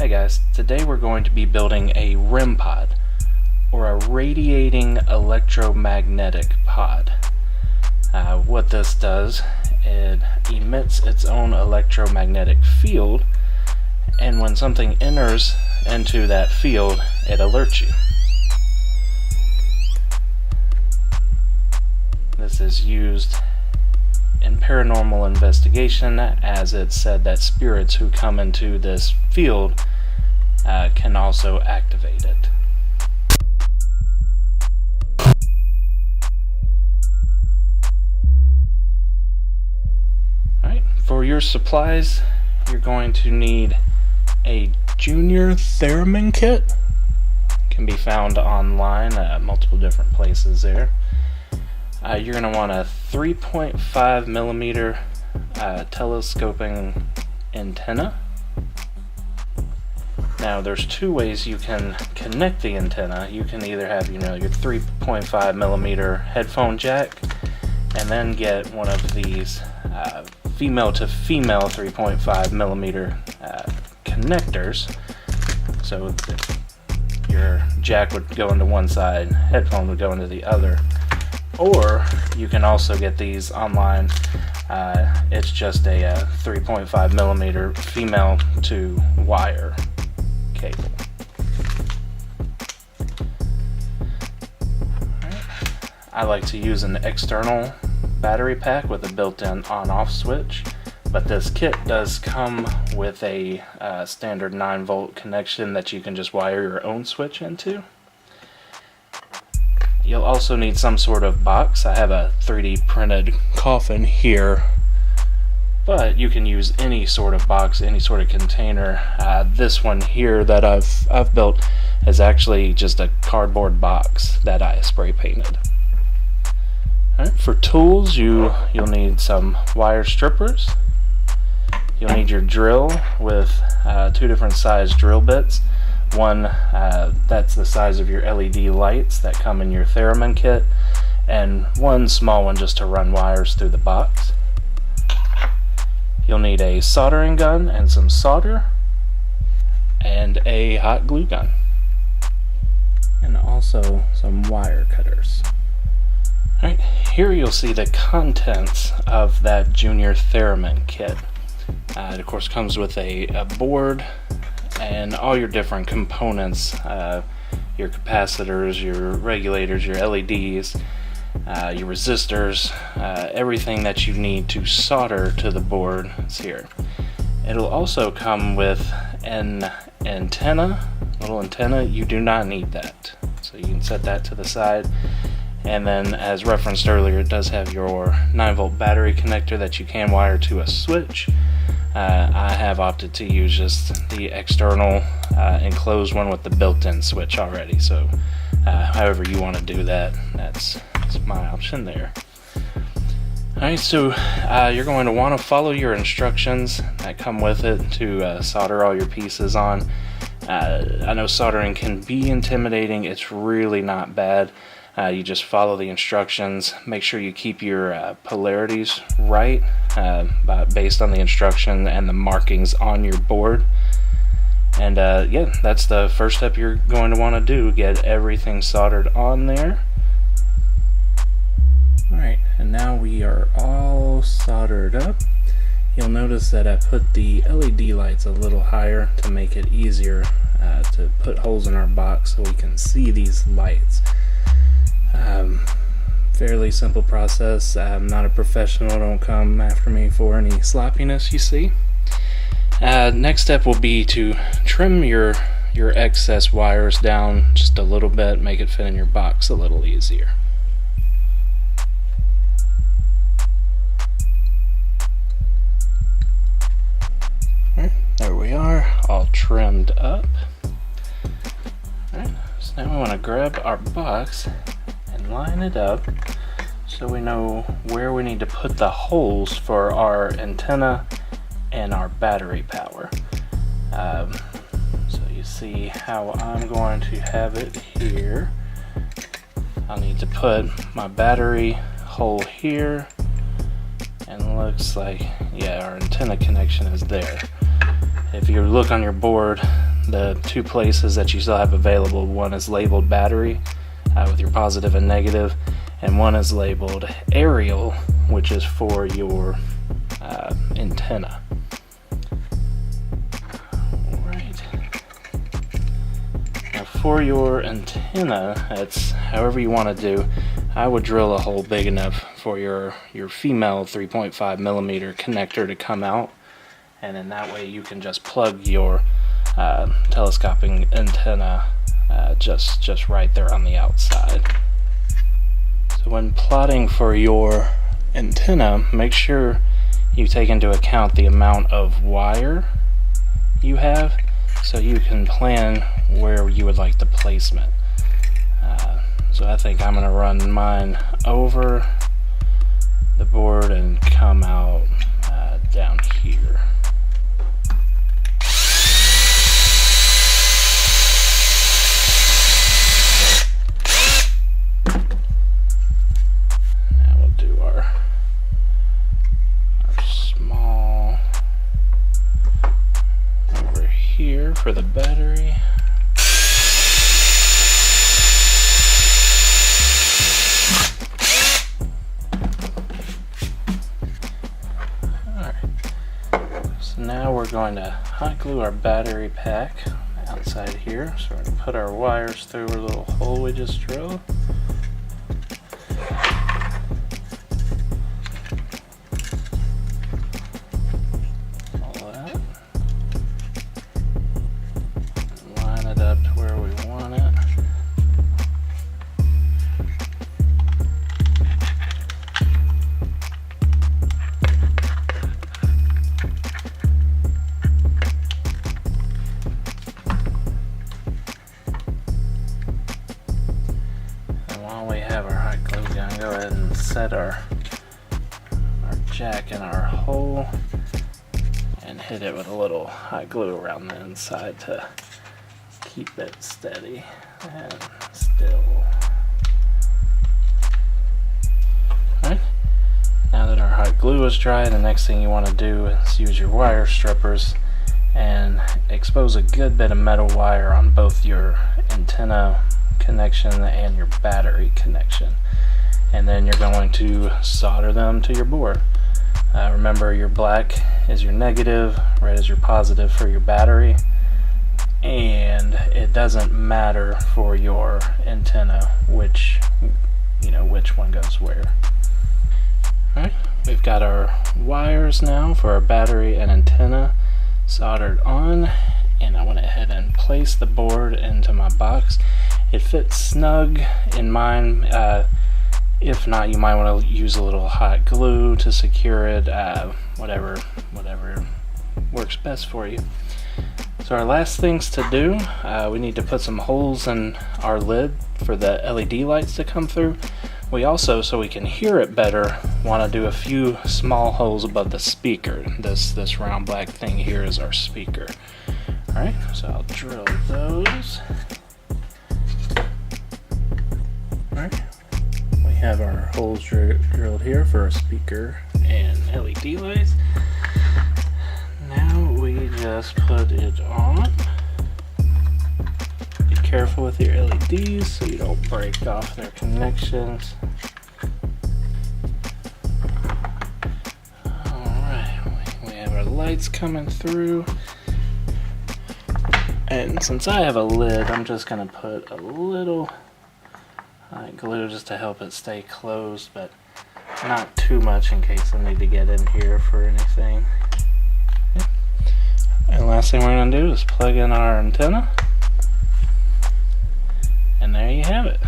Hey guys, today we're going to be building a REM pod, or a radiating electromagnetic pod. What this does, it emits its own electromagnetic field, and when something enters into that field, it alerts you. This is used in paranormal investigation, as it's said that spirits who come into this field can also activate it. Alright, for your supplies, you're going to need a junior theremin kit. It can be found online at multiple different places there. You're going to want a 3.5 millimeter telescoping antenna. Now there's two ways you can connect the antenna. You can either have your 3.5 millimeter headphone jack, and then get one of these female to female 3.5 millimeter connectors. So your jack would go into one side, headphone would go into the other. Or you can also get these online. It's just a 3.5 millimeter female to wire cable. I like to use an external battery pack with a built-in on-off switch, but this kit does come with a standard 9-volt connection that you can just wire your own switch into. You'll also need some sort of box. I have a 3D printed coffin here, but you can use any sort of box, any sort of container. This one here that I've built is actually just a cardboard box that I spray painted. Alright, for tools, you'll need some wire strippers. You'll need your drill with 2 different size drill bits. One that's the size of your LED lights that come in your theremin kit, and one small one just to run wires through the box. You'll need a soldering gun and some solder, and a hot glue gun, and also some wire cutters. Alright, here you'll see the contents of that junior theremin kit. It of course comes with a board and all your different components, your capacitors, your regulators, your LEDs, your resistors, everything that you need to solder to the board is here. It'll also come with an antenna, little antenna. You do not need that, so you can set that to the side. And then, as referenced earlier, it does have your 9-volt battery connector that you can wire to a switch. I have opted to use just the external enclosed one with the built-in switch already, so however you want to do that, that's my option there. Alright, so you're going to want to follow your instructions that come with it to solder all your pieces on. I know soldering can be intimidating. It's really not bad. You just follow the instructions. Make sure you keep your polarities right based on the instruction and the markings on your board. And yeah, that's the first step you're going to want to do. Get everything soldered on there. Alright, and now we are all soldered up. You'll notice that I put the LED lights a little higher to make it easier to put holes in our box so we can see these lights. Fairly simple process. I'm not a professional, don't come after me for any sloppiness you see. Next step will be to trim your excess wires down just a little bit, make it fit in your box a little easier. Alright, there we are, all trimmed up. Alright, so now we want to grab our box and line it up so we know where we need to put the holes for our antenna and our battery power. So you see how I'm going to have it here. I'll need to put my battery hole here, and looks like, yeah, our antenna connection is there. if you look on your board, the two places that you still have available, one is labeled battery with your positive and negative, and one is labeled aerial, which is for your antenna. Alright. Now for your antenna, it's however you want to do. I would drill a hole big enough for your female 3.5 millimeter connector to come out, and in that way you can just plug your telescoping antenna just right there on the outside. So when plotting for your antenna, make sure you take into account the amount of wire you have so you can plan where you would like the placement. So I think I'm going to run mine over the board and come out down here. Now we'll do our small over here for the battery. Now we're going to hot glue our battery pack outside here. So we're going to put our wires through a little hole we just drilled. All that. Line it up to where we want it. While we have our hot glue gun, go ahead and set our jack in our hole and hit it with a little hot glue around the inside to keep it steady and still. Alright, now that our hot glue is dry, the next thing you want to do is use your wire strippers and expose a good bit of metal wire on both your antenna connection and your battery connection, and then you're going to solder them to your board. Remember, your black is your negative, red is your positive for your battery, and it doesn't matter for your antenna which one goes where. Alright, we've got our wires now for our battery and antenna soldered on, and I went ahead and placed the board into my box. It fits snug in mine. If not, you might want to use a little hot glue to secure it, whatever works best for you. So our last things to do, we need to put some holes in our lid for the LED lights to come through. We also, so we can hear it better, want to do a few small holes above the speaker. This round black thing here is our speaker. Alright, so I'll drill those. Alright, we have our holes drilled here for our speaker and LED lights. Now we just put it on. Be careful with your LEDs so you don't break off their connections. Alright, we have our lights coming through. And since I have a lid, I'm just going to put a little hot glue just to help it stay closed, but not too much in case I need to get in here for anything. Yeah. And last thing we're going to do is plug in our antenna, and there you have it.